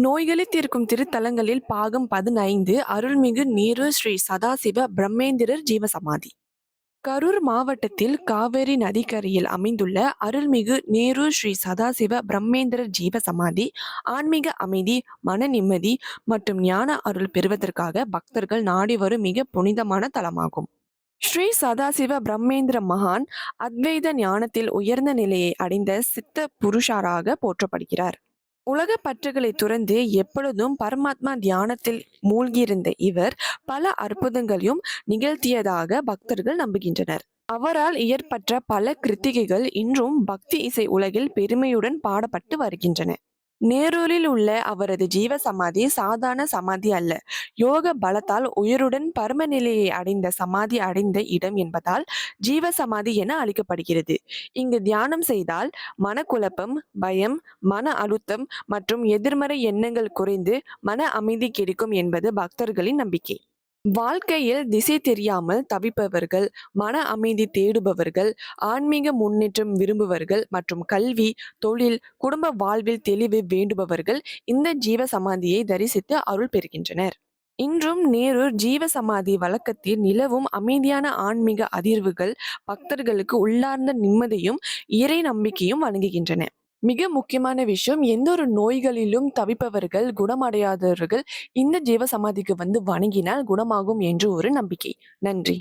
நோய்களை தீர்க்கும் திருத்தலங்களில் பாகம் 15 அருள்மிகு நீரூர் ஸ்ரீ சதாசிவ பிரம்மேந்திரர் ஜீவசமாதி. கரூர் மாவட்டத்தில் காவிரி நதிக்கரையில் அமைந்துள்ள அருள்மிகு நீரூர் ஸ்ரீ சதாசிவ பிரம்மேந்திரர் ஜீவசமாதி ஆன்மீக அமைதி, மன நிம்மதி மற்றும் ஞான அருள் பெறுவதற்காக பக்தர்கள் நாடி வரும் மிக புனிதமான தலமாகும். ஸ்ரீ சதாசிவ பிரம்மேந்திர மகான் அத்வைத ஞானத்தில் உயர்ந்த நிலையை அடைந்த சித்த புருஷராக போற்றப்படுகிறார். உலக பற்றுகளை துறந்து எப்பொழுதும் பரமாத்மா தியானத்தில் மூழ்கியிருந்த இவர் பல அற்புதங்களையும் நிகழ்த்தியதாக பக்தர்கள் நம்புகின்றனர். அவரால் இயற்பட்ட பல கிருத்திகைகள் இன்றும் பக்தி இசை உலகில் பெருமையுடன் பாடப்பட்டு வருகின்றன. நேரூரில் உள்ள அவரது ஜீவ சமாதி சாதாரண சமாதி அல்ல, யோக பலத்தால் உயிருடன் பரம நிலையை அடைந்த சமாதி அடைந்த இடம் என்பதால் ஜீவ சமாதி என அழைக்கப்படுகிறது. இங்கு தியானம் செய்தால் மனக்குழப்பம், பயம், மன அழுத்தம் மற்றும் எதிர்மறை எண்ணங்கள் குறைந்து மன அமைதி கிடைக்கும் என்பது பக்தர்களின் நம்பிக்கை. வாழ்க்கையில் திசை தெரியாமல் தவிப்பவர்கள், மன அமைதி தேடுபவர்கள், ஆன்மீக முன்னேற்றம் விரும்புபவர்கள் மற்றும் கல்வி, தொழில், குடும்ப வாழ்வில் தெளிவு வேண்டுபவர்கள் இந்த ஜீவ சமாதியை தரிசித்து அருள் பெறுகின்றனர். இன்றும் நேரூர் ஜீவ சமாதி வழக்கத்தில் நிலவும் அமைதியான ஆன்மீக அதிர்வுகள் பக்தர்களுக்கு உள்ளார்ந்த நிம்மதியும் இறை நம்பிக்கையும் வழங்குகின்றன. மிக முக்கியமான விஷயம், எந்த ஒரு நோய்களிலும் தவிப்பவர்கள், குணமடையாதவர்கள் இந்த ஜீவ சமாதிக்கு வந்து வணங்கினால் குணமாகும் என்று ஒரு நம்பிக்கை. நன்றி.